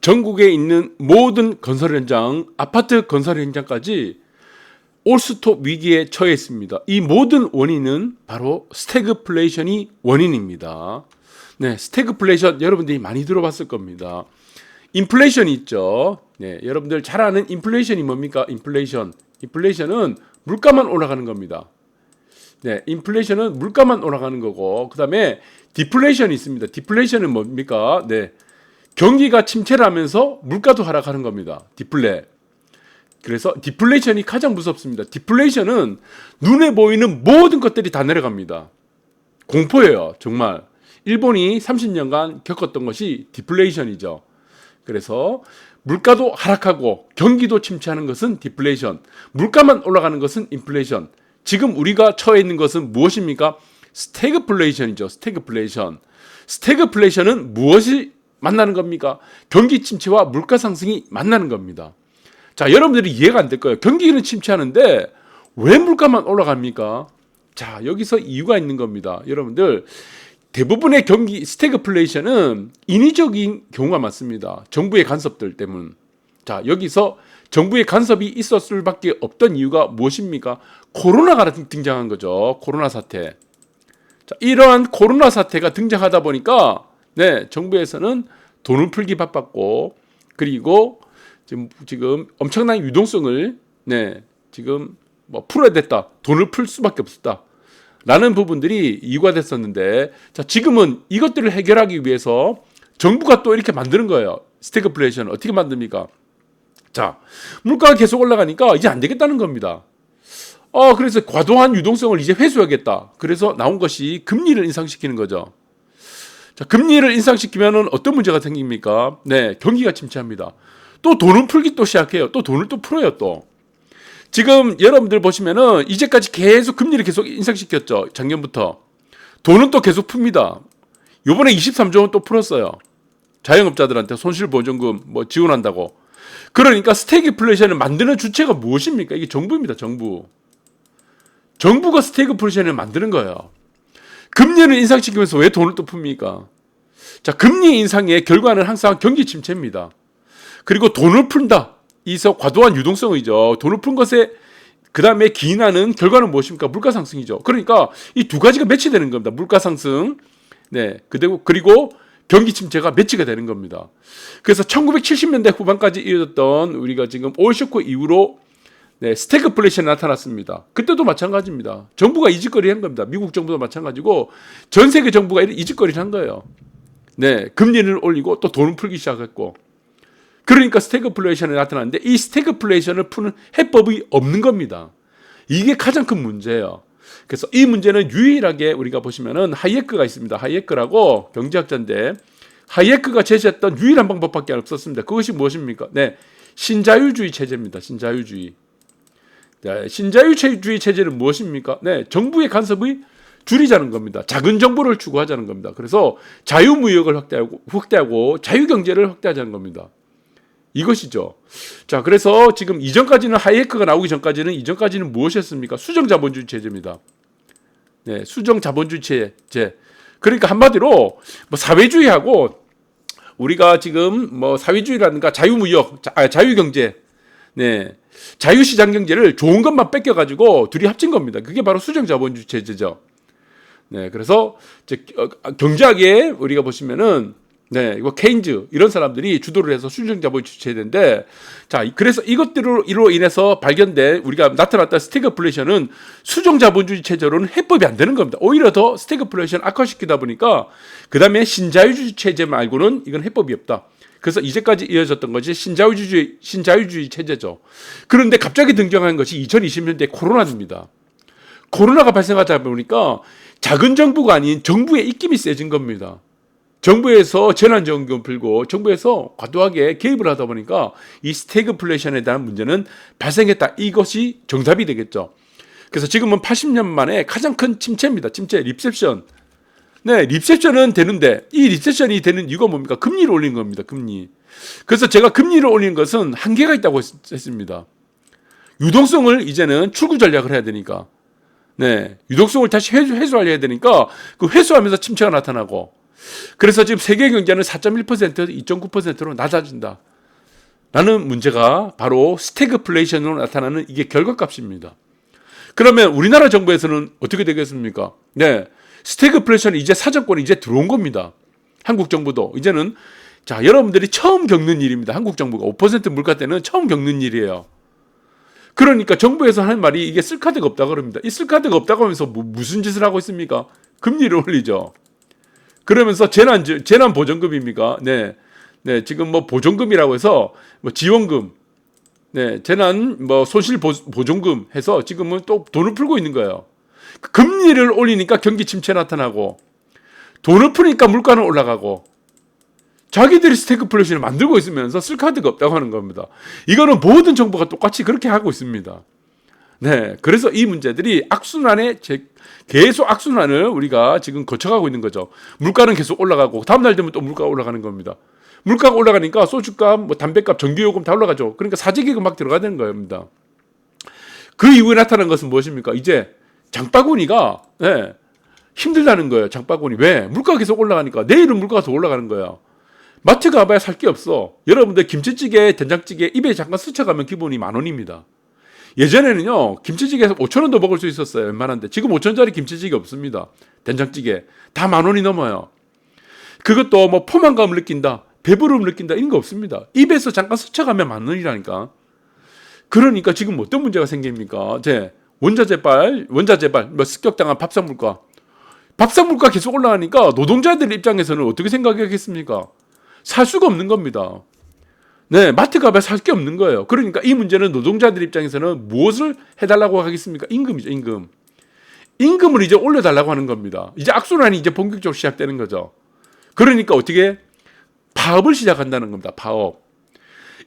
전국에 있는 모든 건설 현장, 아파트 건설 현장까지 올스톱 위기에 처해 있습니다. 이 모든 원인은 바로 스태그플레이션이 원인입니다. 네, 스태그플레이션 여러분들이 많이 들어봤을 겁니다. 인플레이션이 있죠. 네, 여러분들 잘 아는 인플레이션이 뭡니까? 인플레이션은 물가만 올라가는 겁니다. 네, 인플레이션은 물가만 올라가는 거고, 그 다음에 디플레이션이 있습니다. 디플레이션은 뭡니까? 네, 경기가 침체를 하면서 물가도 하락하는 겁니다. 디플레. 그래서 디플레이션이 가장 무섭습니다. 디플레이션은 눈에 보이는 모든 것들이 다 내려갑니다. 공포예요, 정말. 일본이 30년간 겪었던 것이 디플레이션이죠. 그래서 물가도 하락하고 경기도 침체하는 것은 디플레이션, 물가만 올라가는 것은 인플레이션. 지금 우리가 처해 있는 것은 무엇입니까? 스태그플레이션이죠. 스태그플레이션. 스태그플레이션은 무엇이 만나는 겁니까? 경기 침체와 물가 상승이 만나는 겁니다. 자, 여러분들이 이해가 안 될 거예요. 경기는 침체하는데 왜 물가만 올라갑니까? 자, 여기서 이유가 있는 겁니다. 여러분들, 대부분의 경기 스태그플레이션은 인위적인 경우가 많습니다. 정부의 간섭들 때문. 자, 여기서 정부의 간섭이 있었을 수밖에 없던 이유가 무엇입니까? 코로나가 등장한 거죠. 코로나 사태. 자, 이러한 코로나 사태가 등장하다 보니까 네, 정부에서는 돈을 풀기 바빴고, 그리고 지금 엄청난 유동성을 지금 풀어야 됐다. 돈을 풀 수밖에 없었다. 라는 부분들이 이유가 됐었는데, 자, 지금은 이것들을 해결하기 위해서 정부가 또 이렇게 만드는 거예요. 스태그플레이션 어떻게 만듭니까? 자, 물가가 계속 올라가니까 이제 안 되겠다는 겁니다. 그래서 과도한 유동성을 이제 회수하겠다. 그래서 나온 것이 금리를 인상시키는 거죠. 자, 금리를 인상시키면은 어떤 문제가 생깁니까? 네, 경기가 침체합니다. 또 돈을 풀기 또 시작해요. 또 돈을 또 풀어요, 또. 지금 여러분들 보시면은 이제까지 계속 금리를 계속 인상시켰죠. 작년부터. 돈은 또 계속 풉니다. 요번에 23조 원 또 풀었어요. 자영업자들한테 손실보전금 지원한다고. 그러니까 스태그플레이션을 만드는 주체가 무엇입니까? 이게 정부입니다, 정부. 정부가 스태그플레이션을 만드는 거예요. 금리를 인상시키면서 왜 돈을 또 풉니까? 자, 금리 인상의 결과는 항상 경기 침체입니다. 그리고 돈을 푼다. 이서 과도한 유동성이죠. 돈을 푼 것에 그 다음에 기인하는 결과는 무엇입니까? 물가 상승이죠. 그러니까 이 두 가지가 매치되는 겁니다. 물가 상승, 네, 그리고 경기 침체가 매치가 되는 겁니다. 그래서 1970년대 후반까지 이어졌던 우리가 지금 오일 쇼크 이후로 스태그플레이션이 나타났습니다. 그때도 마찬가지입니다. 정부가 이 짓거리 한 겁니다. 미국 정부도 마찬가지고 전 세계 정부가 이 짓거리를 한 거예요. 네, 금리를 올리고 또 돈을 풀기 시작했고. 그러니까 스태그플레이션이 나타났는데 이 스태그플레이션을 푸는 해법이 없는 겁니다. 이게 가장 큰 문제예요. 그래서 이 문제는 유일하게 우리가 보시면은 하이에크가 있습니다. 하이에크라고 경제학자인데 하이에크가 제시했던 유일한 방법밖에 없었습니다. 그것이 무엇입니까? 네, 신자유주의 체제입니다. 신자유주의. 네, 신자유주의 체제는 무엇입니까? 네, 정부의 간섭을 줄이자는 겁니다. 작은 정부를 추구하자는 겁니다. 그래서 자유무역을 확대하고 자유경제를 확대하자는 겁니다. 이것이죠. 자, 그래서 지금 이전까지는 하이에크가 나오기 전까지는 무엇이었습니까? 수정자본주의 체제입니다. 네, 수정자본주의 체제. 그러니까 한마디로 사회주의하고 우리가 지금 사회주의라든가 자유무역, 자유경제, 네, 자유시장 경제를 좋은 것만 뺏겨가지고 둘이 합친 겁니다. 그게 바로 수정자본주의 체제죠. 네, 그래서 경제학에 우리가 보시면은 네, 이거 케인즈 이런 사람들이 주도를 해서 수정자본주의 체제인데, 자, 그래서 이것들로 인해서 발견된 우리가 나타났던 스태그플레이션은 수정자본주의 체제로는 해법이 안 되는 겁니다. 오히려 더 스태그플레이션 악화시키다 보니까 그 다음에 신자유주의 체제 말고는 이건 해법이 없다. 그래서 이제까지 이어졌던 것이 신자유주의 체제죠. 그런데 갑자기 등장한 것이 2020년대 코로나입니다. 코로나가 발생하다 보니까 작은 정부가 아닌 정부의 입김이 세진 겁니다. 정부에서 재난지원금 풀고 정부에서 과도하게 개입을 하다 보니까 이 스태그플레이션에 대한 문제는 발생했다. 이것이 정답이 되겠죠. 그래서 지금은 80년 만에 가장 큰 침체입니다. 침체, 리세션. 네, 리세션은 되는데 이 리세션이 되는 이유가 뭡니까? 금리를 올린 겁니다. 금리. 그래서 제가 금리를 올리는 것은 한계가 있다고 했습니다. 유동성을 이제는 출구 전략을 해야 되니까. 네, 유동성을 다시 회수하려야 되니까 그 회수하면서 침체가 나타나고, 그래서 지금 세계 경제는 4.1%, 2.9%로 낮아진다. 라는 문제가 바로 스태그플레이션으로 나타나는 이게 결과값입니다. 그러면 우리나라 정부에서는 어떻게 되겠습니까? 네, 스태그플레이션이 이제 사정권이 이제 들어온 겁니다. 한국 정부도 이제는 자 여러분들이 처음 겪는 일입니다. 한국 정부가 5% 물가 때는 처음 겪는 일이에요. 그러니까 정부에서 하는 말이 이게 쓸 카드가 없다 그럽니다. 이 쓸 카드가 없다고 하면서 무슨 짓을 하고 있습니까? 금리를 올리죠. 그러면서 재난 보전금입니까? 네. 네, 지금 뭐 보전금이라고 해서 뭐 지원금, 네, 재난 뭐 손실 보존금 해서 지금은 또 돈을 풀고 있는 거예요. 금리를 올리니까 경기 침체 나타나고 돈을 푸니까 물가는 올라가고 자기들이 스태그플레이션을 만들고 있으면서 쓸 카드가 없다고 하는 겁니다. 이거는 모든 정부가 똑같이 그렇게 하고 있습니다. 네, 그래서 이 문제들이 계속 악순환을 우리가 지금 거쳐가고 있는 거죠. 물가는 계속 올라가고 다음날 되면 또 물가가 올라가는 겁니다. 물가가 올라가니까 소주값, 뭐 담배값, 전기요금 다 올라가죠. 그러니까 사재기가 막 들어가야 되는 겁니다. 그 이후에 나타난 것은 무엇입니까? 이제 장바구니가 네, 힘들다는 거예요. 장바구니. 왜? 물가가 계속 올라가니까 내일은 물가가 더 올라가는 거예요. 마트 가봐야 살 게 없어. 여러분들 김치찌개, 된장찌개 입에 잠깐 스쳐가면 기본이 10,000원입니다. 예전에는요 김치찌개에서 5,000원도 먹을 수 있었어요. 웬만한데 지금 5,000원짜리 김치찌개 없습니다. 된장찌개 다 10,000원이 넘어요. 그것도 뭐 포만감을 느낀다, 배부름을 느낀다 이런 거 없습니다. 입에서 잠깐 스쳐가면 10,000원이라니까. 그러니까 지금 어떤 문제가 생깁니까? 원자재발, 뭐 습격당한 밥상물가 계속 올라가니까 노동자들 입장에서는 어떻게 생각하겠습니까? 살 수가 없는 겁니다. 네, 마트 가봐야 살 게 없는 거예요. 그러니까 이 문제는 노동자들 입장에서는 무엇을 해달라고 하겠습니까? 임금이죠, 임금. 임금을 이제 올려달라고 하는 겁니다. 이제 악순환이 이제 본격적으로 시작되는 거죠. 그러니까 어떻게? 파업을 시작한다는 겁니다. 파업.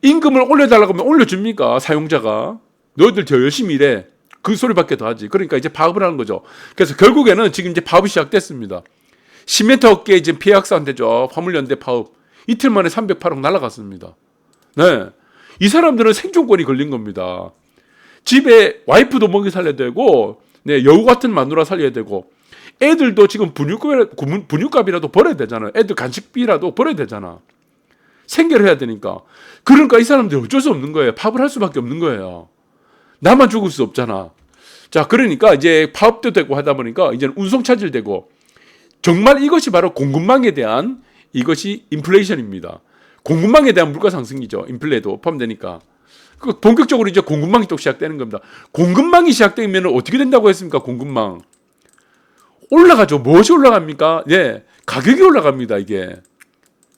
임금을 올려달라고 하면 올려줍니까? 사용자가. 너희들 더 열심히 일해. 그 소리밖에 더 하지. 그러니까 이제 파업을 하는 거죠. 그래서 결국에는 지금 이제 파업이 시작됐습니다. 시멘트 업계에 이제 피해 확산되죠. 화물연대 파업. 이틀 만에 308억 날아갔습니다. 네. 이 사람들은 생존권이 걸린 겁니다. 집에 와이프도 먹이 살려야 되고, 네, 여우 같은 마누라 살려야 되고, 애들도 지금 분유값이라도 벌어야 되잖아요. 애들 간식비라도 벌어야 되잖아. 생계를 해야 되니까. 그러니까 이 사람들 어쩔 수 없는 거예요. 파업을 할 수밖에 없는 거예요. 나만 죽을 수 없잖아. 자, 그러니까 이제 파업도 되고 하다 보니까 이제는 운송 차질 되고, 정말 이것이 바로 공급망에 대한 이것이 인플레이션입니다. 공급망에 대한 물가 상승이죠. 인플레도 포함되니까. 본격적으로 이제 공급망이 또 시작되는 겁니다. 공급망이 시작되면 어떻게 된다고 했습니까? 공급망. 올라가죠. 무엇이 올라갑니까? 네, 가격이 올라갑니다. 이게.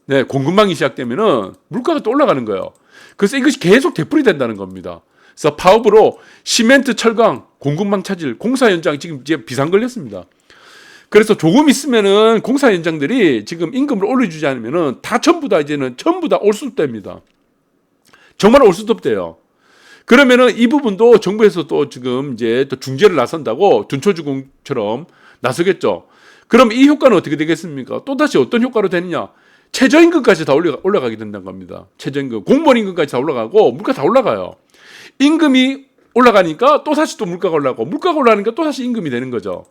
네, 공급망이 시작되면은 물가가 또 올라가는 거예요. 그래서 이것이 계속 되풀이 된다는 겁니다. 그래서 파업으로 시멘트, 철강, 공급망 차질, 공사 현장 지금 이제 비상 걸렸습니다. 그래서 조금 있으면은 공사 현장들이 지금 임금을 올려주지 않으면은 전부 다 올수업됩니다. 정말 올수업돼요. 그러면은 이 부분도 정부에서 또 지금 이제 또 중재를 나선다고 둔초주공처럼 나서겠죠. 그럼 이 효과는 어떻게 되겠습니까? 또다시 어떤 효과로 되느냐? 최저임금까지 다 올라가게 된다는 겁니다. 최저임금, 공무원 임금까지 다 올라가고 물가 다 올라가요. 임금이 올라가니까 또 다시 또 물가가 올라가고 물가가 올라가니까 또 다시 임금이 되는 거죠.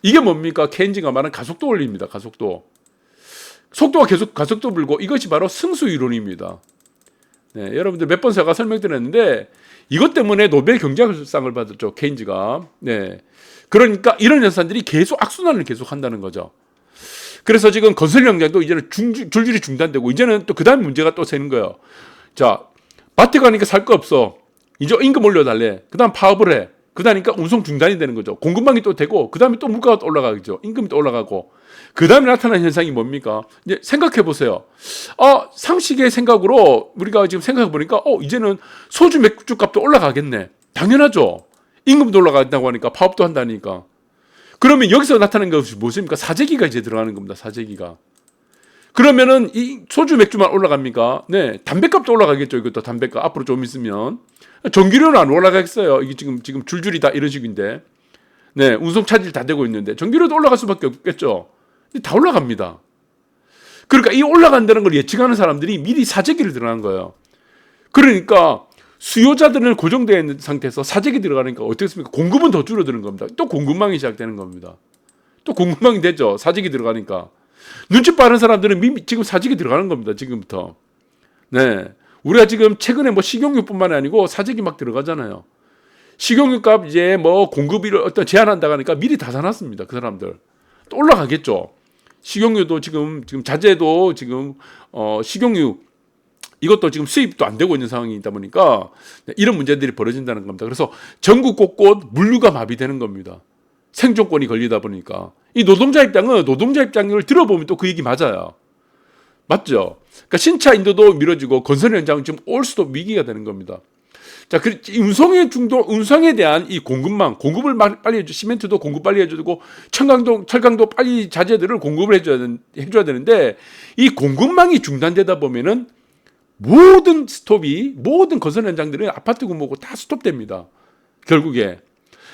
이게 뭡니까? 케인즈가 말한 가속도 원리입니다. 가속도. 속도가 계속 가속도 불고 이것이 바로 승수 이론입니다. 네, 여러분들 몇 번 제가 설명드렸는데 이것 때문에 노벨 경제학상을 받았죠. 케인즈가. 네. 그러니까 이런 현상들이 계속 악순환을 계속 한다는 거죠. 그래서 지금 건설 현장도 이제는 줄줄이 중단되고 이제는 또 그다음 문제가 또 생기는 거예요. 자, 마트 가니까 살 거 없어. 이제 임금 올려달래. 그다음 파업을 해. 그다니까 운송 중단이 되는 거죠. 공급망이 또 되고 그다음에 또 물가가 또 올라가죠. 임금이 또 올라가고 그다음에 나타나는 현상이 뭡니까? 이제 생각해 보세요. 상식의 생각으로 우리가 지금 생각해 보니까 이제는 소주 맥주 값도 올라가겠네. 당연하죠. 임금도 올라간다고 하니까 파업도 한다니까. 그러면 여기서 나타나는 것이 무엇입니까? 사재기가 이제 들어가는 겁니다. 사재기가. 그러면은 이 소주 맥주만 올라갑니까? 네, 담배값도 올라가겠죠. 이것도 담배값 앞으로 좀 있으면 전기료는 안 올라가겠어요. 이게 지금 줄줄이 다 이런 식인데, 네, 운송 차질 다 되고 있는데 전기료도 올라갈 수밖에 없겠죠. 다 올라갑니다. 그러니까 이 올라간다는 걸 예측하는 사람들이 미리 사재기를 들어간 거예요. 그러니까 수요자들은 고정되어 있는 상태에서 사재기 들어가니까 어떻겠습니까? 공급은 더 줄어드는 겁니다. 또 공급망이 시작되는 겁니다. 또 공급망이 되죠. 사재기 들어가니까. 눈치 빠른 사람들은 지금 사직이 들어가는 겁니다. 지금부터. 네. 우리가 지금 최근에 뭐 식용유뿐만 아니고 사직이 막 들어가잖아요. 식용유 값 이제 뭐 공급을 어떤 제한한다고 하니까 미리 다 사놨습니다. 그 사람들. 또 올라가겠죠. 식용유도 지금 자재도 지금 식용유 이것도 지금 수입도 안 되고 있는 상황이다 보니까 이런 문제들이 벌어진다는 겁니다. 그래서 전국 곳곳 물류가 마비되는 겁니다. 생존권이 걸리다 보니까. 이 노동자 입장을 들어보면 또 그 얘기 맞아요. 맞죠? 그러니까 신차 인도도 미뤄지고 건설 현장은 지금 올수도 위기가 되는 겁니다. 자, 운송에 대한 이 공급을 빨리 해줘, 시멘트도 공급 빨리 해주고, 철강도 빨리 자재들을 공급을 해줘야 되는데, 이 공급망이 중단되다 보면은 모든 건설 현장들은 아파트 규모고 다 스톱됩니다. 결국에.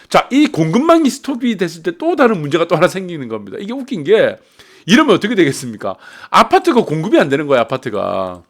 자, 이 공급망이 스톱이 됐을 때 또 다른 문제가 또 하나 생기는 겁니다. 이게 웃긴 게, 이러면 어떻게 되겠습니까? 아파트가 공급이 안 되는 거예요, 아파트가.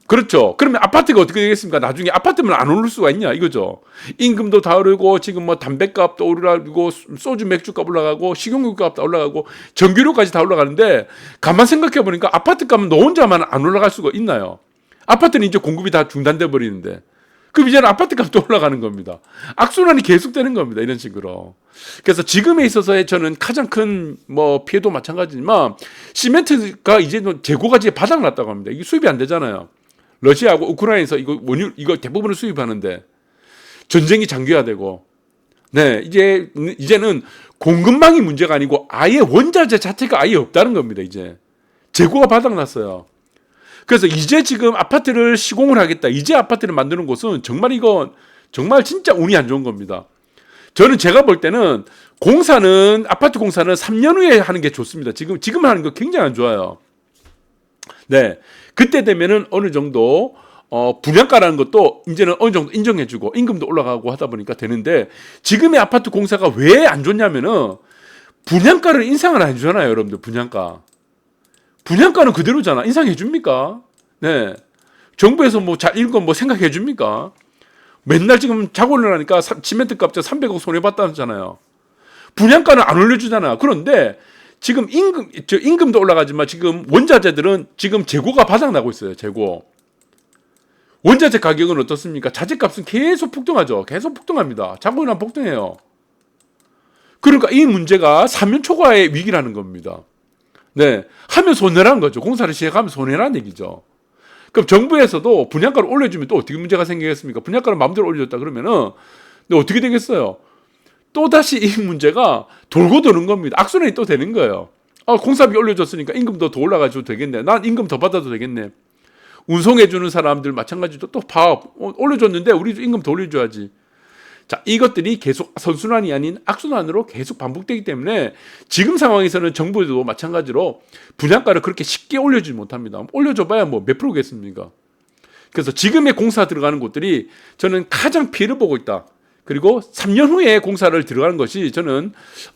그렇죠. 그러면 아파트가 어떻게 되겠습니까? 나중에 아파트면 안 오를 수가 있냐, 이거죠. 임금도 다 오르고, 지금 뭐 담배값도 오르고, 소주 맥주값 올라가고, 식용유값도 올라가고, 전기료까지 다 올라가는데, 가만 생각해 보니까 아파트 값은 너 혼자만 안 올라갈 수가 있나요? 아파트는 이제 공급이 다 중단돼 버리는데. 그럼 이제는 아파트 값도 올라가는 겁니다. 악순환이 계속되는 겁니다. 이런 식으로. 그래서 지금에 있어서의 저는 가장 큰 뭐 피해도 마찬가지지만, 시멘트가 이제 재고가 이제 바닥났다고 합니다. 이게 수입이 안 되잖아요. 러시아하고 우크라이나에서 이거 대부분을 수입하는데 전쟁이 장기화되고, 네, 이제는 공급망이 문제가 아니고 아예 원자재 자체가 아예 없다는 겁니다. 이제 재고가 바닥났어요. 그래서 이제 지금 아파트를 시공을 하겠다, 이제 아파트를 만드는 곳은 이건 정말 진짜 운이 안 좋은 겁니다. 제가 볼 때는 아파트 공사는 3년 후에 하는 게 좋습니다. 지금 하는 거 굉장히 안 좋아요. 네. 그때 되면은 어느 정도, 분양가라는 것도 이제는 어느 정도 인정해주고, 임금도 올라가고 하다 보니까 되는데, 지금의 아파트 공사가 왜 안 좋냐면은, 분양가를 인상을 안 해주잖아요, 여러분들, 분양가. 분양가는 그대로잖아. 인상해줍니까? 네. 정부에서 이런 거 생각해줍니까? 맨날 지금 자고 일어나니까 시멘트 값에 300억 손해봤다잖아요. 분양가는 안 올려주잖아. 그런데, 지금 임금도 올라가지만 지금 원자재들은 지금 재고가 바닥나고 있어요. 재고. 원자재 가격은 어떻습니까? 자재값은 계속 폭등하죠. 계속 폭등합니다. 자고 일어나면 폭등해요. 그러니까 이 문제가 3년 초과의 위기라는 겁니다. 네. 하면 손해라는 거죠. 공사를 시작하면 손해라는 얘기죠. 그럼 정부에서도 분양가를 올려주면 또 어떻게 문제가 생기겠습니까? 분양가를 마음대로 올려줬다 그러면은 어떻게 되겠어요? 또다시 이 문제가 돌고 도는 겁니다. 악순환이 또 되는 거예요. 공사비 올려줬으니까 임금도 더 올라가줘도 되겠네. 난 임금 더 받아도 되겠네. 운송해주는 사람들 마찬가지로 또 올려줬는데 우리도 임금 더 올려줘야지. 자, 이것들이 계속 선순환이 아닌 악순환으로 계속 반복되기 때문에 지금 상황에서는 정부도 마찬가지로 분양가를 그렇게 쉽게 올려주지 못합니다. 올려줘봐야 몇 프로겠습니까? 그래서 지금의 공사 들어가는 곳들이 저는 가장 피해를 보고 있다. 그리고 3년 후에 공사를 들어가는 것이 저는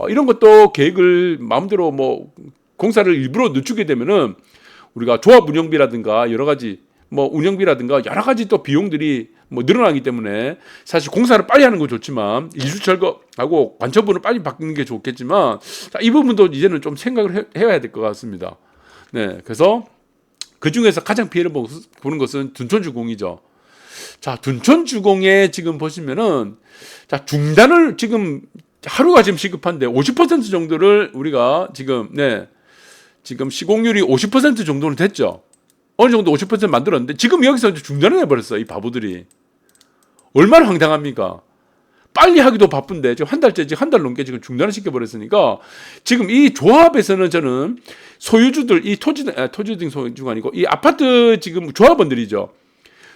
이런 것도 계획을 마음대로 공사를 일부러 늦추게 되면은 우리가 조합 운영비라든가 여러 가지 운영비라든가 여러 가지 또 비용들이 늘어나기 때문에 사실 공사를 빨리 하는 건 좋지만 이주 철거하고 관청부를 빨리 바꾸는 게 좋겠지만 이 부분도 이제는 좀 생각을 해야 될 것 같습니다. 네, 그래서 그 중에서 가장 피해를 보는 것은 둔촌주공이죠. 자, 둔촌주공에 지금 보시면은 자, 중단을 지금 하루가 지금 시급한데 50% 정도를 우리가 지금 시공률이 50% 정도는 됐죠. 어느 정도 50% 만들었는데 지금 여기서 중단을 해버렸어요. 이 바보들이. 얼마나 황당합니까? 빨리 하기도 바쁜데 지금 한 달 넘게 지금 중단을 시켜버렸으니까 지금 이 조합에서는 저는 소유주들, 이 토지등 소유주가 아니고 이 아파트 지금 조합원들이죠.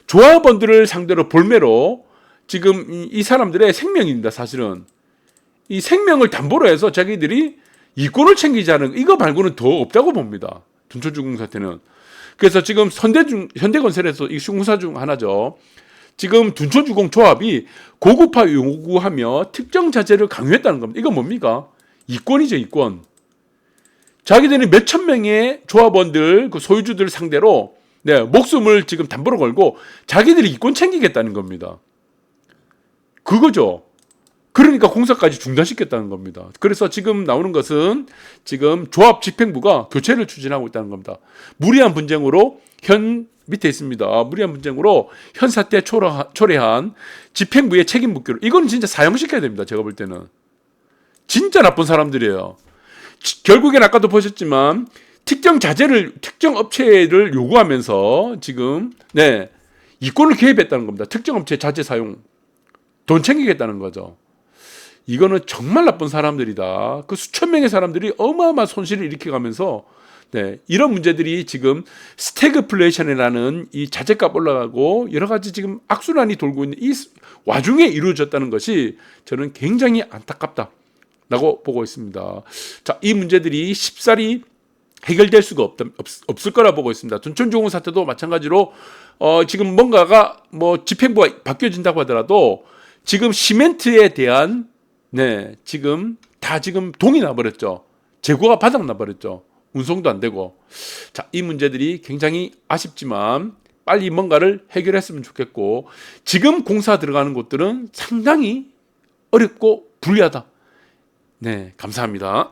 조합원들을 상대로 볼매로 지금 이 사람들의 생명입니다. 사실은 이 생명을 담보로 해서 자기들이 이권을 챙기자는 이거 말고는 더 없다고 봅니다. 둔촌주공 사태는. 그래서 지금 현대건설에서 이 시공사 중 하나죠. 지금 둔촌주공 조합이 고급화 요구하며 특정 자재를 강요했다는 겁니다. 이건 뭡니까? 이권이죠, 이권. 자기들이 몇천 명의 조합원들, 그 소유주들 상대로 목숨을 지금 담보로 걸고 자기들이 이권 챙기겠다는 겁니다. 그거죠. 그러니까 공사까지 중단시켰다는 겁니다. 그래서 지금 나오는 것은 지금 조합집행부가 교체를 추진하고 있다는 겁니다. 무리한 분쟁으로 밑에 있습니다. 무리한 분쟁으로 현 사태 초래한 집행부의 책임 묻기로. 이거는 진짜 사형시켜야 됩니다. 제가 볼 때는. 진짜 나쁜 사람들이에요. 결국엔 아까도 보셨지만 특정 업체를 요구하면서 지금 이권을 개입했다는 겁니다. 특정 업체 자재 사용 돈 챙기겠다는 거죠. 이거는 정말 나쁜 사람들이다. 그 수천 명의 사람들이 어마어마한 손실을 일으켜가면서 이런 문제들이 지금 스태그플레이션이라는 이 자재값 올라가고 여러 가지 지금 악순환이 돌고 있는 이 와중에 이루어졌다는 것이 저는 굉장히 안타깝다라고 보고 있습니다. 자, 이 문제들이 쉽사리 해결될 수가 없을 거라 보고 있습니다. 둔촌중흥 사태도 마찬가지로 지금 뭔가가 집행부가 바뀌어진다고 하더라도 지금 시멘트에 대한 지금 동이 나버렸죠. 재고가 바닥 나버렸죠. 운송도 안 되고. 자, 이 문제들이 굉장히 아쉽지만 빨리 뭔가를 해결했으면 좋겠고, 지금 공사 들어가는 곳들은 상당히 어렵고 불리하다. 감사합니다.